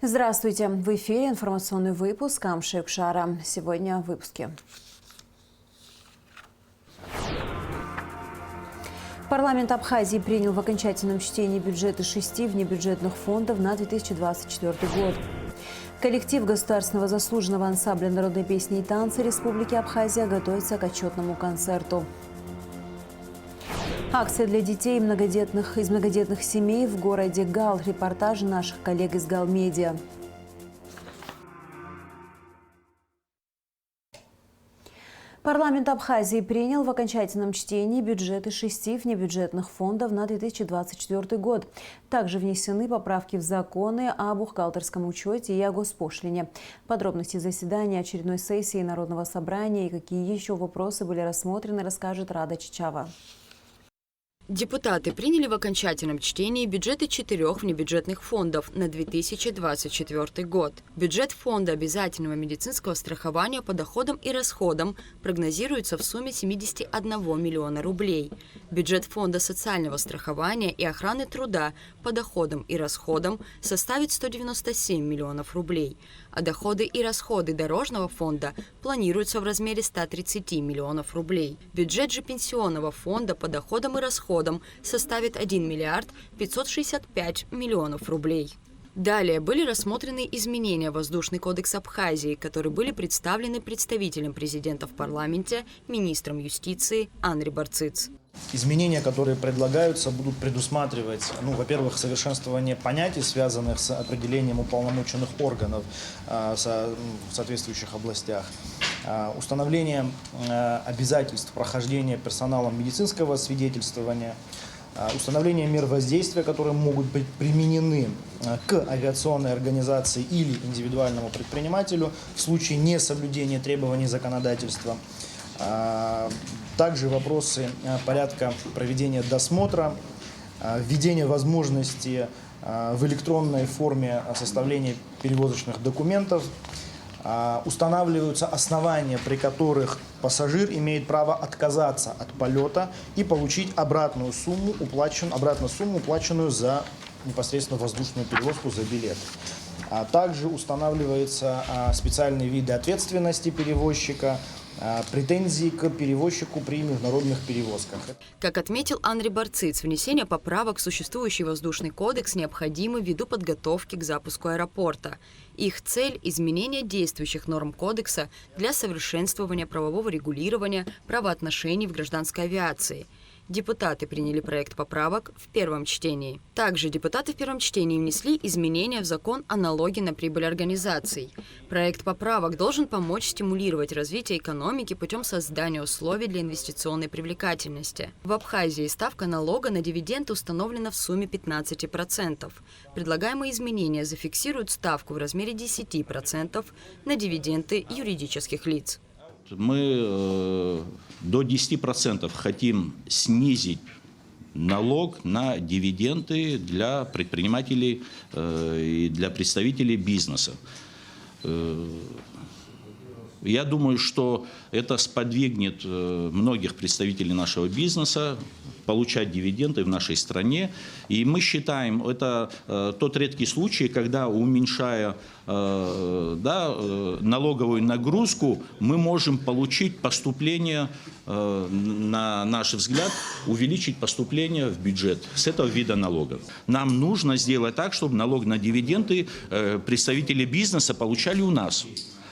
Здравствуйте! В эфире информационный выпуск Амши Кшара. Сегодня в выпуске. Парламент Абхазии принял в окончательном чтении бюджеты 6 внебюджетных фондов на 2024 год. Коллектив Государственного заслуженного ансамбля народной песни и танца Республики Абхазия готовится к отчетному концерту. Акция для детей из многодетных семей в городе Гал. Репортажи наших коллег из Гал Медиа. Парламент Абхазии принял в окончательном чтении бюджеты 6 внебюджетных фондов на 2024 год. Также внесены поправки в законы о бухгалтерском учете и о госпошлине. Подробности заседания очередной сессии Народного собрания и какие еще вопросы были рассмотрены, расскажет Рада Чичава. Депутаты приняли в окончательном чтении бюджеты 4 внебюджетных фондов на 2024 год. Бюджет фонда обязательного медицинского страхования по доходам и расходам прогнозируется в сумме 71 миллиона рублей. Бюджет фонда социального страхования и охраны труда по доходам и расходам составит 197 миллионов рублей, а доходы и расходы дорожного фонда планируются в размере 130 миллионов рублей. Бюджет же пенсионного фонда по доходам и расходам составит 1 миллиард 565 миллионов рублей. Далее были рассмотрены изменения в Воздушный кодекс Абхазии, которые были представлены представителем президента в парламенте, министром юстиции Анри Барциц. Изменения, которые предлагаются, будут предусматривать, во-первых, совершенствование понятий, связанных с определением уполномоченных органов в соответствующих областях, установление обязательств прохождения персоналом медицинского свидетельствования, установление мер воздействия, которые могут быть применены к авиационной организации или индивидуальному предпринимателю в случае несоблюдения требований законодательства. Также вопросы порядка проведения досмотра, введения возможности в электронной форме составления перевозочных документов. Устанавливаются основания, при которых пассажир имеет право отказаться от полета и получить обратную сумму, уплаченную за непосредственно воздушную перевозку, за билет. Также устанавливаются специальные виды ответственности перевозчика, претензии к перевозчику при международных перевозках. Как отметил Анри Барциц, внесение поправок в существующий воздушный кодекс необходимо ввиду подготовки к запуску аэропорта. Их цель – изменение действующих норм кодекса для совершенствования правового регулирования правоотношений в гражданской авиации. Депутаты приняли проект поправок в первом чтении. Также депутаты в первом чтении внесли изменения в закон о налоге на прибыль организаций. Проект поправок должен помочь стимулировать развитие экономики путем создания условий для инвестиционной привлекательности. В Абхазии ставка налога на дивиденды установлена в сумме 15%. Предлагаемые изменения зафиксируют ставку в размере 10% на дивиденды юридических лиц. Мы до 10% хотим снизить налог на дивиденды для предпринимателей и для представителей бизнеса. Я думаю, что это сподвигнет многих представителей нашего бизнеса получать дивиденды в нашей стране. И мы считаем, это тот редкий случай, когда, уменьшая налоговую нагрузку, мы можем получить поступление, на наш взгляд, увеличить поступление в бюджет с этого вида налогов. Нам нужно сделать так, чтобы налог на дивиденды представители бизнеса получали у нас,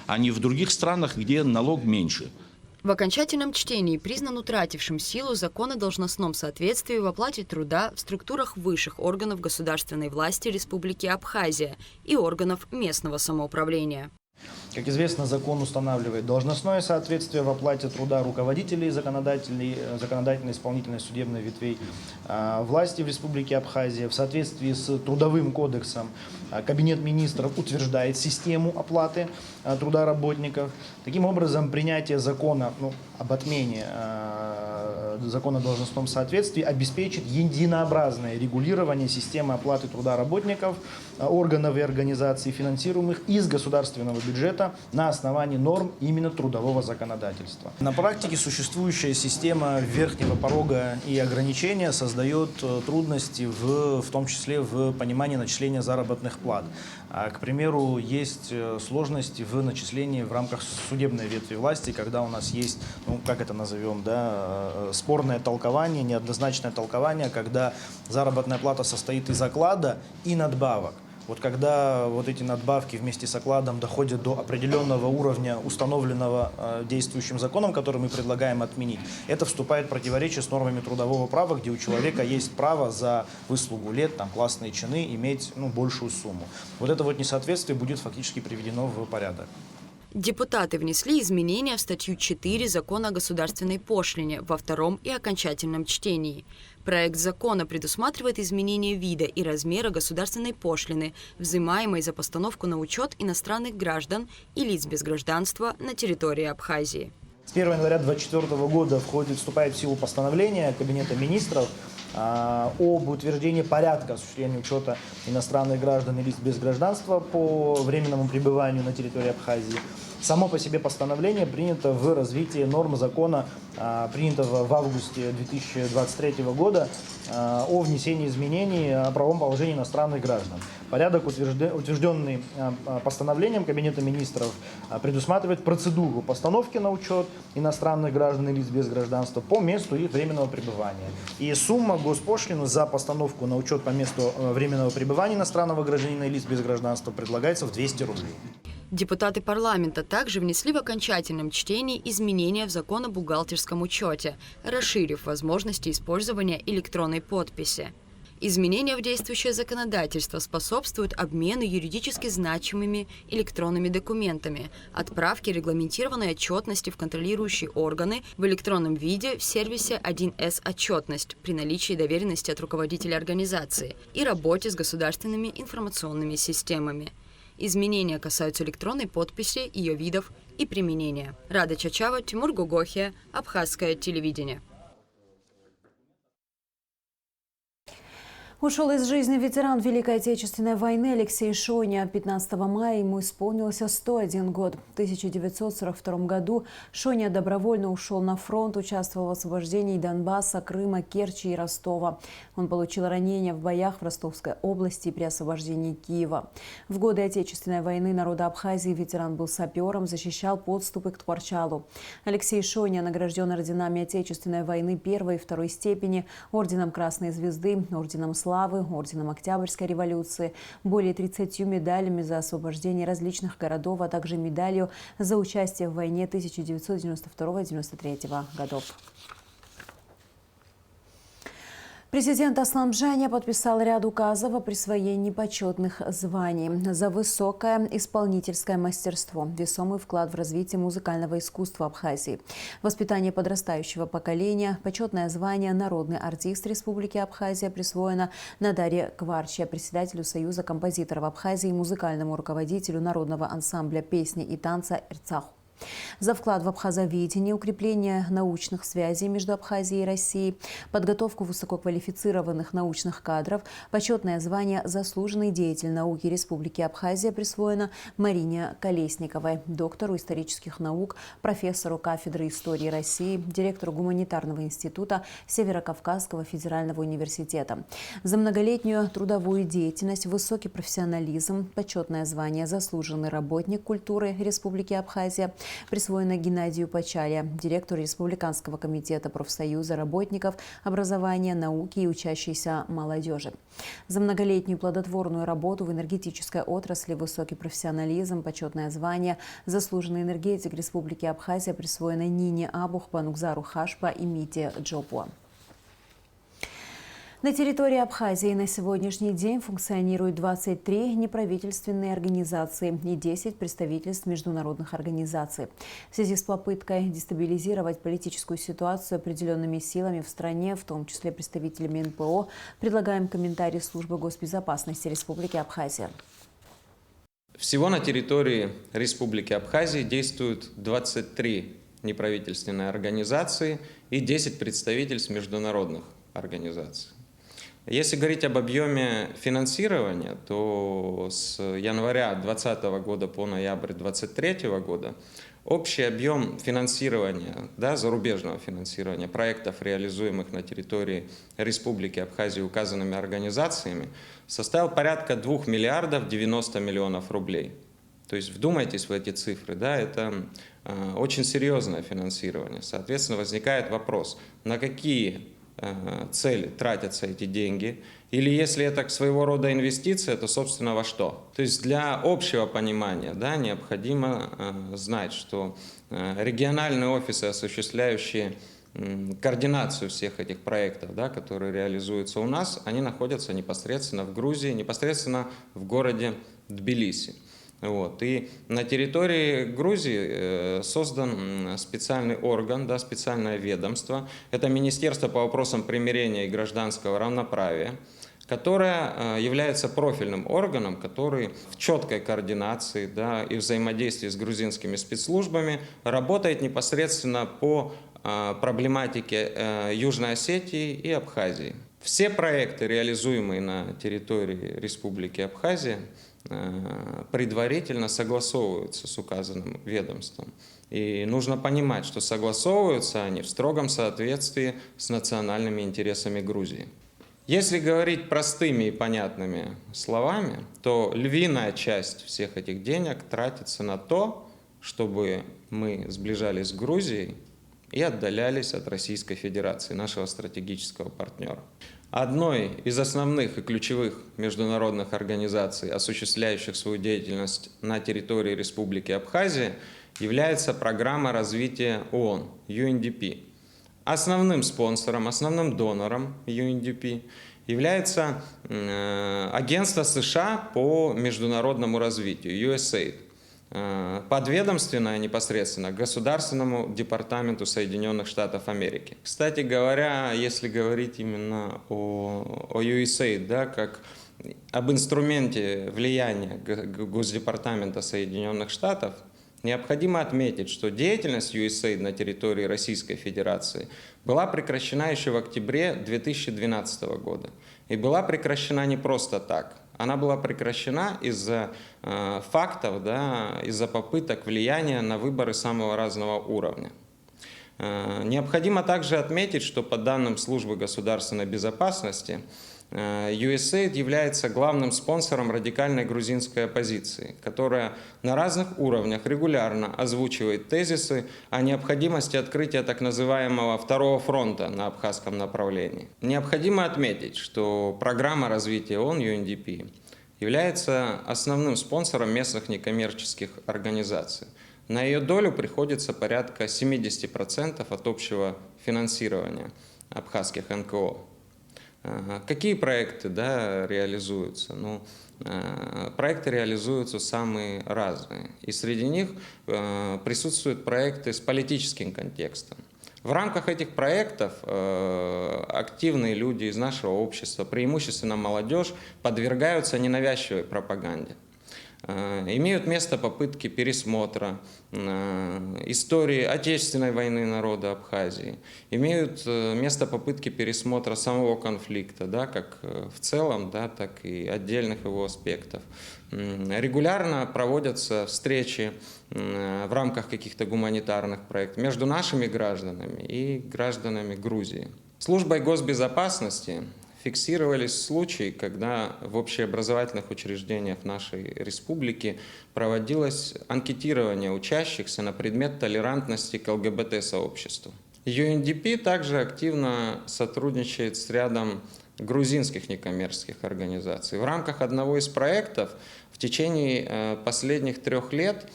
а не в других странах, где налог меньше. В окончательном чтении признан утратившим силу закон о должностном соответствии в оплате труда в структурах высших органов государственной власти Республики Абхазия и органов местного самоуправления. Как известно, закон устанавливает должностное соответствие в оплате труда руководителей законодательной, исполнительной, судебной ветвей власти в Республике Абхазия. В соответствии с Трудовым кодексом Кабинет министров утверждает систему оплаты труда работников. Таким образом, принятие закона об отмене закона о должностном соответствии обеспечит единообразное регулирование системы оплаты труда работников, органов и организаций, финансируемых из государственного бюджета на основании норм именно трудового законодательства. На практике существующая система верхнего порога и ограничения создает трудности в том числе в понимании начисления заработных плат. К примеру, есть сложности в начислении в рамках судебной ветви власти, когда у нас есть, ну, как это назовем, да, спорное толкование, неоднозначное толкование, когда заработная плата состоит из оклада и надбавок. Вот когда вот эти надбавки вместе с окладом доходят до определенного уровня, установленного действующим законом, который мы предлагаем отменить, это вступает в противоречие с нормами трудового права, где у человека есть право за выслугу лет, там, классные чины иметь, ну, большую сумму. Вот это вот несоответствие будет фактически приведено в порядок. Депутаты внесли изменения в статью 4 Закона о государственной пошлине во втором и окончательном чтении. Проект закона предусматривает изменение вида и размера государственной пошлины, взимаемой за постановку на учет иностранных граждан и лиц без гражданства на территории Абхазии. С 1 января 2024 года вступает в силу постановление Кабинета министров об утверждении порядка осуществления учета иностранных граждан и лиц без гражданства по временному пребыванию на территории Абхазии. Само по себе постановление принято в развитии норм закона, принятого в августе 2023 года о внесении изменений о правовом положении иностранных граждан. Порядок, утвержденный постановлением Кабинета министров, предусматривает процедуру постановки на учет иностранных граждан и лиц без гражданства по месту их временного пребывания. И сумма госпошлины за постановку на учет по месту временного пребывания иностранного гражданина и лиц без гражданства предлагается в 200 рублей. Депутаты парламента также внесли в окончательном чтении изменения в закон о бухгалтерском учете, расширив возможности использования электронной подписи. Изменения в действующее законодательство способствуют обмену юридически значимыми электронными документами, отправке регламентированной отчетности в контролирующие органы в электронном виде в сервисе 1С «Отчетность» при наличии доверенности от руководителя организации и работе с государственными информационными системами. Изменения касаются электронной подписи, ее видов и применения. Рада Чачава, Тимур Гугохия, Абхазское телевидение. Ушел из жизни ветеран Великой Отечественной войны Алексей Шоня. 15 мая ему исполнился 101 год. В 1942 году Шоня добровольно ушел на фронт, участвовал в освобождении Донбасса, Крыма, Керчи и Ростова. Он получил ранения в боях в Ростовской области при освобождении Киева. В годы Отечественной войны народа Абхазии ветеран был сапером, защищал подступы к Творчалу. Алексей Шоня награжден орденами Отечественной войны 1 и 2 степени, орденом Красной Звезды, орденом Славы, орденом Октябрьской революции, более 30 медалями за освобождение различных городов, а также медалью за участие в войне 1992-1993 годов. Президент Аслан Джаня подписал ряд указов о присвоении почетных званий за высокое исполнительское мастерство, весомый вклад в развитие музыкального искусства Абхазии, воспитание подрастающего поколения. Почетное звание «Народный артист Республики Абхазия» присвоено Надаре Кварче, председателю Союза композиторов Абхазии и музыкальному руководителю народного ансамбля песни и танца «Эрцаху». За вклад в абхазоведение, укрепление научных связей между Абхазией и Россией, подготовку высококвалифицированных научных кадров, почетное звание «Заслуженный деятель науки Республики Абхазия» присвоено Марине Колесниковой, доктору исторических наук, профессору кафедры истории России, директору гуманитарного института Северокавказского федерального университета. За многолетнюю трудовую деятельность, высокий профессионализм, почетное звание «Заслуженный работник культуры Республики Абхазия» присвоено Геннадию Почале, директору Республиканского комитета профсоюза работников образования, науки и учащейся молодежи. За многолетнюю плодотворную работу в энергетической отрасли, высокий профессионализм, почетное звание «Заслуженный энергетик Республики Абхазия» присвоено Нине Абух, Банукзару Хашпа и Мите Джопуа. На территории Абхазии на сегодняшний день функционируют 23 неправительственные организации и 10 представительств международных организаций. В связи с попыткой дестабилизировать политическую ситуацию определенными силами в стране, в том числе представителями НПО, предлагаем комментарий службы госбезопасности Республики Абхазия. Всего на территории Республики Абхазия действуют 23 неправительственные организации и 10 представительств международных организаций. Если говорить об объеме финансирования, то с января 2020 года по ноябрь 2023 года общий объем финансирования, да, зарубежного финансирования проектов, реализуемых на территории Республики Абхазия указанными организациями, составил порядка 2 миллиардов 90 миллионов рублей. То есть вдумайтесь в эти цифры, да, это очень серьезное финансирование. Соответственно, возникает вопрос, на какие цели тратятся эти деньги, или если это своего рода инвестиция, то, собственно, во что? То есть для общего понимания, да, необходимо знать, что региональные офисы, осуществляющие координацию всех этих проектов, да, которые реализуются у нас, они находятся непосредственно в Грузии, непосредственно в городе Тбилиси. Вот. И на территории Грузии создан специальный орган, да, специальное ведомство. Это Министерство по вопросам примирения и гражданского равноправия, которое является профильным органом, который в четкой координации, да, и взаимодействии с грузинскими спецслужбами работает непосредственно по проблематике Южной Осетии и Абхазии. Все проекты, реализуемые на территории Республики Абхазия, предварительно согласовываются с указанным ведомством. И нужно понимать, что согласовываются они в строгом соответствии с национальными интересами Грузии. Если говорить простыми и понятными словами, то львиная часть всех этих денег тратится на то, чтобы мы сближались с Грузией и отдалялись от Российской Федерации, нашего стратегического партнера. Одной из основных и ключевых международных организаций, осуществляющих свою деятельность на территории Республики Абхазия, является программа развития ООН UNDP. Основным спонсором, основным донором UNDP является агентство США по международному развитию USAID, подведомственное непосредственно Государственному департаменту Соединенных Штатов Америки. Кстати говоря, если говорить именно о USAID, да, как об инструменте влияния Госдепартамента Соединенных Штатов, необходимо отметить, что деятельность USAID на территории Российской Федерации была прекращена еще в октябре 2012 года. И была прекращена не просто так. Она была прекращена из-за фактов, да, из-за попыток влияния на выборы самого разного уровня. Необходимо также отметить, что по данным Службы государственной безопасности, USAID является главным спонсором радикальной грузинской оппозиции, которая на разных уровнях регулярно озвучивает тезисы о необходимости открытия так называемого второго фронта на абхазском направлении. Необходимо отметить, что программа развития ООН UNDP является основным спонсором местных некоммерческих организаций. На ее долю приходится порядка 70% от общего финансирования абхазских НКО. Какие проекты, да, реализуются? Ну, проекты реализуются самые разные. И среди них присутствуют проекты с политическим контекстом. В рамках этих проектов активные люди из нашего общества, преимущественно молодежь, подвергаются ненавязчивой пропаганде. Имеют место попытки пересмотра истории Отечественной войны народа Абхазии, имеют место попытки пересмотра самого конфликта, да, как в целом, да, так и отдельных его аспектов. Регулярно проводятся встречи в рамках каких-то гуманитарных проектов между нашими гражданами и гражданами Грузии. Службой госбезопасности фиксировались случаи, когда в общеобразовательных учреждениях нашей республики проводилось анкетирование учащихся на предмет толерантности к ЛГБТ-сообществу. UNDP также активно сотрудничает с рядом грузинских некоммерческих организаций. В рамках одного из проектов в течение последних 3 лет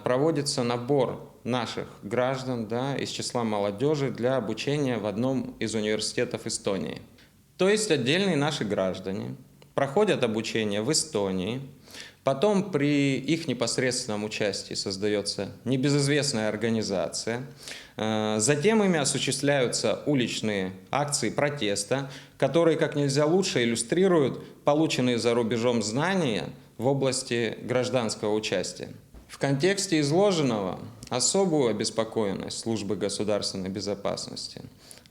проводится набор наших граждан, да, из числа молодежи для обучения в одном из университетов Эстонии. То есть отдельные наши граждане проходят обучение в Эстонии, потом при их непосредственном участии создается небезызвестная организация, затем ими осуществляются уличные акции протеста, которые как нельзя лучше иллюстрируют полученные за рубежом знания в области гражданского участия. В контексте изложенного особую обеспокоенность Службы государственной безопасности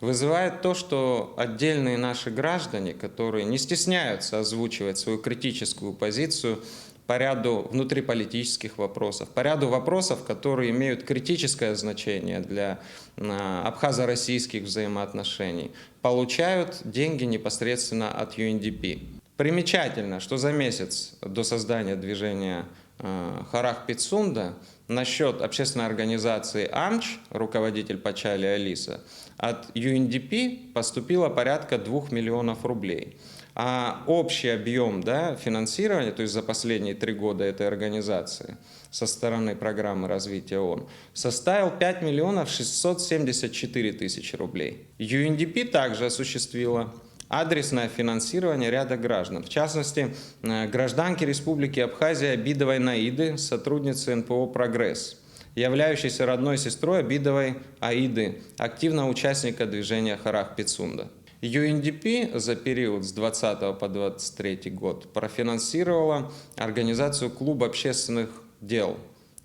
Вызывает то, что отдельные наши граждане, которые не стесняются озвучивать свою критическую позицию по ряду внутриполитических вопросов, по ряду вопросов, которые имеют критическое значение для абхазо-российских взаимоотношений, получают деньги непосредственно от UNDP. Примечательно, что за месяц до создания движения Харах Пицунда на счет общественной организации АМЧ, руководитель Пачали Алиса, от UNDP поступило порядка 2 миллионов рублей. А общий объем финансирования, то есть за последние 3 года этой организации со стороны программы развития ООН, составил 5 миллионов 674 тысячи рублей. UNDP также осуществила адресное финансирование ряда граждан, в частности, гражданки Республики Абхазия Обидовой Наиды, сотрудницы НПО «Прогресс», являющейся родной сестрой Обидовой Аиды, активного участника движения Харах Пицунда. UNDP за период с 2020 по 2023 год профинансировала организацию «Клуб общественных дел»,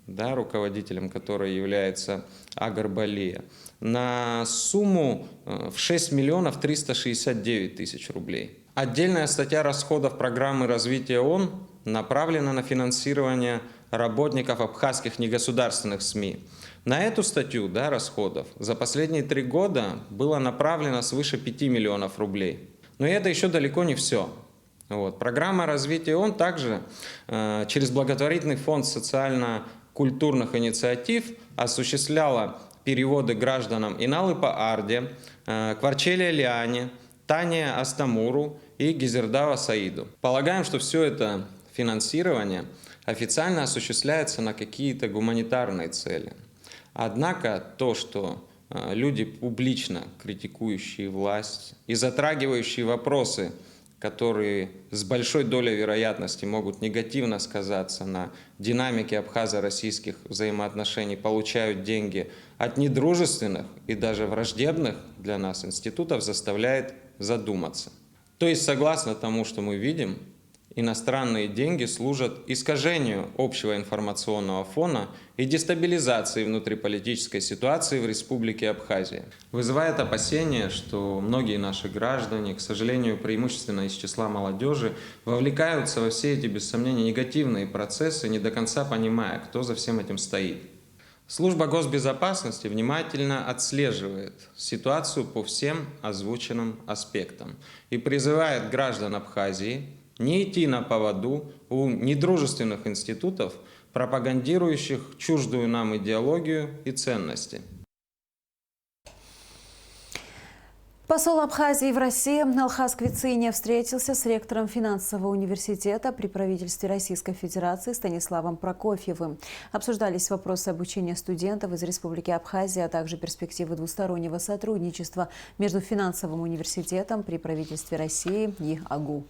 руководителем которой является Агар Балия, на сумму в 6 миллионов 369 тысяч рублей. Отдельная статья расходов программы развития ООН направлена на финансирование работников абхазских негосударственных СМИ. На эту статью расходов за последние 3 года было направлено свыше 5 миллионов рублей. Но это еще далеко не все. Программа развития ООН также через благотворительный фонд социально-культурных инициатив осуществляла переводы гражданам Иналы Паарде, Кварчелия Лиане, Тане Астамуру и Гизердава Саиду. Полагаем, что все это финансирование официально осуществляется на какие-то гуманитарные цели. Однако то, что люди, публично критикующие власть и затрагивающие вопросы, которые с большой долей вероятности могут негативно сказаться на динамике абхазо-российских взаимоотношений, получают деньги от недружественных и даже враждебных для нас институтов, заставляет задуматься. То есть, согласно тому, что мы видим, иностранные деньги служат искажению общего информационного фона и дестабилизации внутриполитической ситуации в Республике Абхазия. Вызывает опасение, что многие наши граждане, к сожалению, преимущественно из числа молодежи, вовлекаются во все эти, без сомнения, негативные процессы, не до конца понимая, кто за всем этим стоит. Служба госбезопасности внимательно отслеживает ситуацию по всем озвученным аспектам и призывает граждан Абхазии не идти на поводу у недружественных институтов, пропагандирующих чуждую нам идеологию и ценности. Посол Абхазии в России Алхаз Квициня встретился с ректором финансового университета при правительстве Российской Федерации Станиславом Прокофьевым. Обсуждались вопросы обучения студентов из Республики Абхазия, а также перспективы двустороннего сотрудничества между финансовым университетом при правительстве России и АГУ.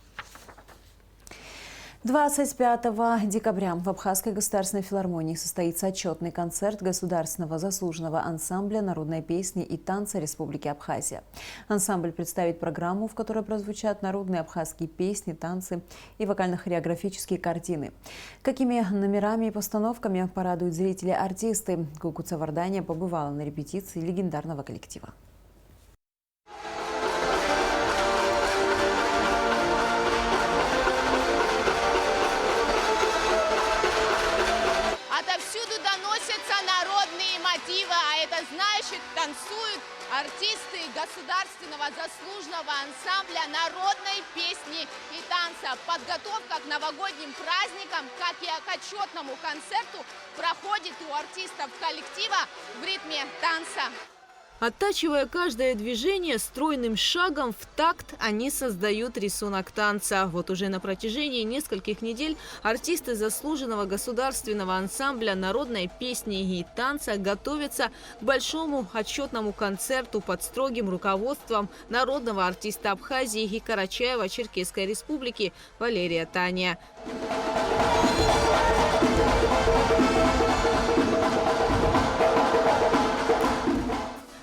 25 декабря в Абхазской государственной филармонии состоится отчетный концерт Государственного заслуженного ансамбля народной песни и танца Республики Абхазия. Ансамбль представит программу, в которой прозвучат народные абхазские песни, танцы и вокально-хореографические картины. Какими номерами и постановками порадуют зрители артисты? Кукуца Вардания побывала на репетиции легендарного коллектива. Значит, танцуют артисты Государственного заслуженного ансамбля народной песни и танца. Подготовка к новогодним праздникам, как и к отчетному концерту, проходит у артистов коллектива в ритме танца. Оттачивая каждое движение стройным шагом в такт, они создают рисунок танца. Вот уже на протяжении нескольких недель артисты заслуженного государственного ансамбля народной песни и танца готовятся к большому отчетному концерту под строгим руководством народного артиста Абхазии и Карачаево-Черкесской республики Валерия Таня.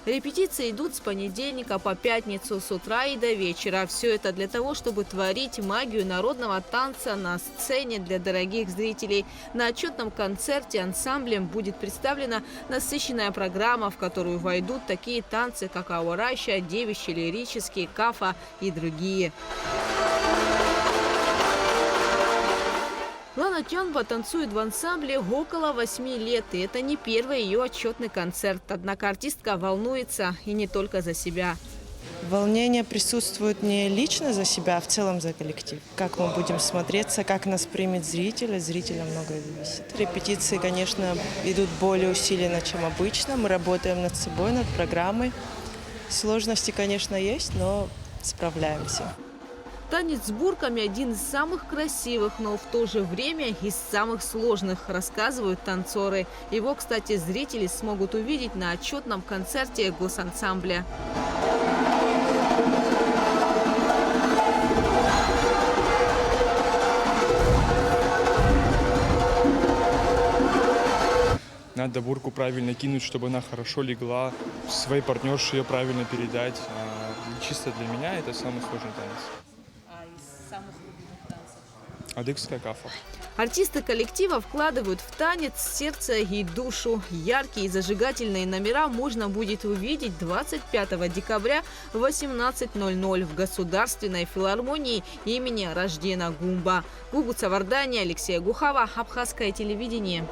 Репетиции репетиции идут с понедельника по пятницу с утра и до вечера. Все это для того, чтобы творить магию народного танца на сцене для дорогих зрителей. На отчетном концерте ансамблем будет представлена насыщенная программа, в которую войдут такие танцы, как ауараща, девичий, лирический, кафа и другие. Лана Тянба танцует в ансамбле около 8 лет, и это не первый ее отчетный концерт. Однако артистка волнуется, и не только за себя. Волнение присутствует не лично за себя, а в целом за коллектив. Как мы будем смотреться, как нас примет зритель, от зрителя многое зависит. Репетиции, конечно, идут более усиленно, чем обычно. Мы работаем над собой, над программой. Сложности, конечно, есть, но справляемся. Танец с бурками – один из самых красивых, но в то же время из самых сложных, рассказывают танцоры. Его, кстати, зрители смогут увидеть на отчетном концерте госансамбля. Надо бурку правильно кинуть, чтобы она хорошо легла, своей партнерше ее правильно передать. Чисто для меня это самый сложный танец. А из самых любимых танцев? Адыгская кафа. Артисты коллектива вкладывают в танец сердце и душу. Яркие и зажигательные номера можно будет увидеть 25 декабря в 18:00 в Государственной филармонии имени Раждена Гумба. Гугу Цавардани, Алексея Гухава, Абхазское телевидение.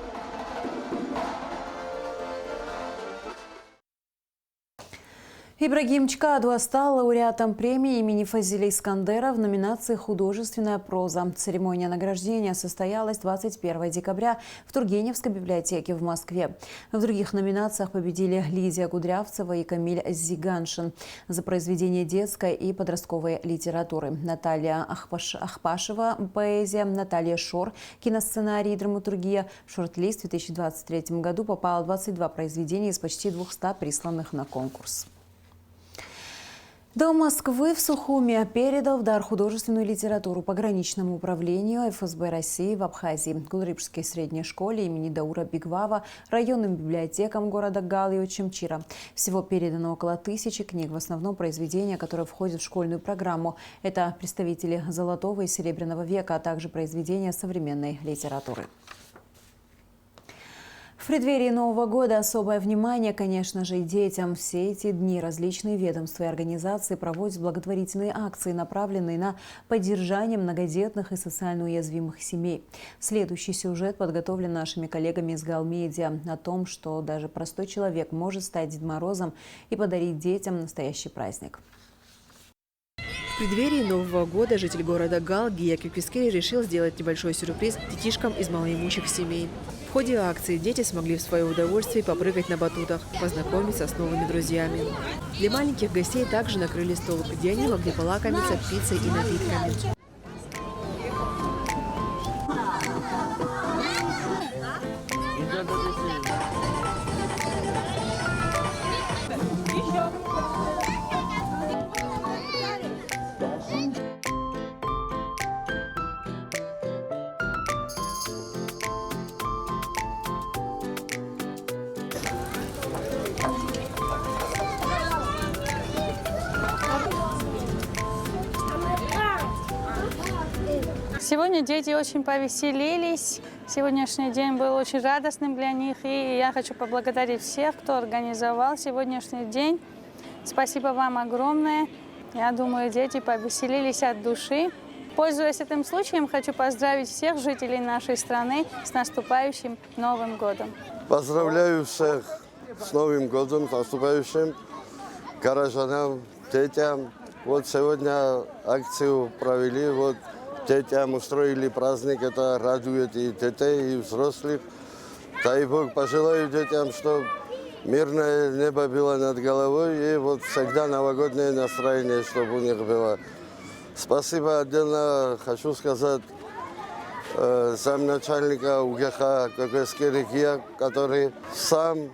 Ибрагим Чкадуа стал лауреатом премии имени Фазиля Искандера в номинации «Художественная проза». Церемония награждения состоялась 21 декабря в Тургеневской библиотеке в Москве. В других номинациях победили Лидия Кудрявцева и Камиль Зиганшин за произведения детской и подростковой литературы. Наталья Ахпашева – поэзия, Наталья Шор – киносценарий и драматургия. В шорт-лист в 2023 году попало 22 произведения из почти 200 присланных на конкурс. До Москвы в Сухуми передал в дар художественную литературу пограничному управлению ФСБ России в Абхазии, Гулрипской средней школе имени Даура Бигвава, районным библиотекам города Гал и Чемчира. Всего передано около 1000 книг, в основном произведения, которые входят в школьную программу. Это представители Золотого и Серебряного века, а также произведения современной литературы. В преддверии Нового года особое внимание, конечно же, и детям. Все эти дни различные ведомства и организации проводят благотворительные акции, направленные на поддержание многодетных и социально уязвимых семей. Следующий сюжет подготовлен нашими коллегами из Галмедиа о том, что даже простой человек может стать Дедом Морозом и подарить детям настоящий праздник. В преддверии Нового года житель города Гал Гия Кюпискей решил сделать небольшой сюрприз детишкам из малоимущих семей. В ходе акции дети смогли в свое удовольствие попрыгать на батутах, познакомиться с новыми друзьями. Для маленьких гостей также накрыли стол, где они могли полакомиться пиццей и напитками. Сегодня дети очень повеселились. Сегодняшний день был очень радостным для них. И я хочу поблагодарить всех, кто организовал сегодняшний день. Спасибо вам огромное. Я думаю, дети повеселились от души. Пользуясь этим случаем, хочу поздравить всех жителей нашей страны с наступающим Новым годом. Поздравляю всех с Новым годом, с наступающим, горожанам, детям. Вот сегодня акцию провели, вот детям устроили праздник, это радует и детей, и взрослых. Дай Бог, пожелаю детям, чтобы мирное небо было над головой, и вот всегда новогоднее настроение, чтобы у них было. Спасибо отдельно хочу сказать замначальника УГХ Кокойской реки, который сам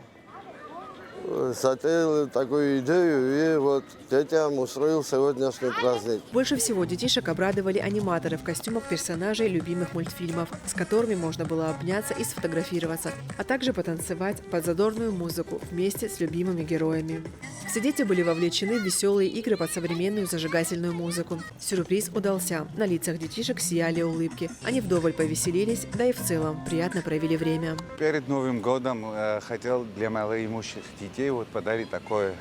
затеял такую идею и вот детям устроил сегодняшний праздник. Больше всего детишек обрадовали аниматоры в костюмах персонажей любимых мультфильмов, с которыми можно было обняться и сфотографироваться, а также потанцевать под задорную музыку вместе с любимыми героями. Все дети были вовлечены в веселые игры под современную зажигательную музыку. Сюрприз удался. На лицах детишек сияли улыбки. Они вдоволь повеселились, да и в целом приятно провели время. Перед Новым годом хотел для малоимущих детей подарить такой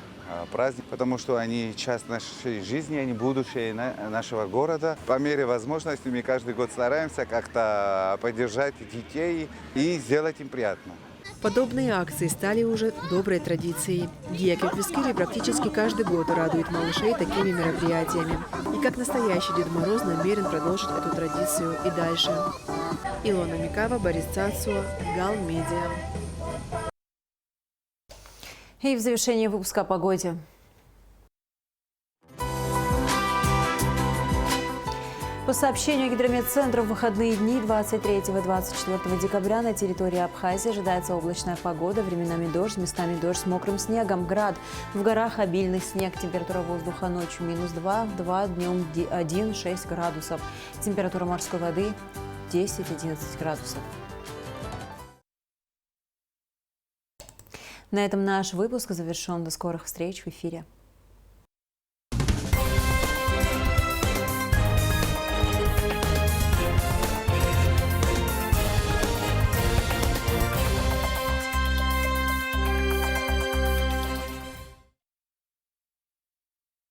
праздник, потому что они часть нашей жизни, они будущее нашего города. По мере возможности мы каждый год стараемся как-то поддержать детей и сделать им приятно. Подобные акции стали уже доброй традицией. Гия Кирпискири практически каждый год радует малышей такими мероприятиями. И как настоящий Дед Мороз намерен продолжить эту традицию и дальше. Илона Микава, Борис Цацуа, Гал Медиа. И в завершении выпуска о погоде. По сообщению Гидрометцентра, в выходные дни 23 и 24 декабря на территории Абхазии ожидается облачная погода, временами дождь, местами дождь с мокрым снегом, град. В горах обильный снег, температура воздуха ночью -2, днем 1-6 градусов. Температура морской воды 10-11 градусов. На этом наш выпуск завершен. До скорых встреч в эфире.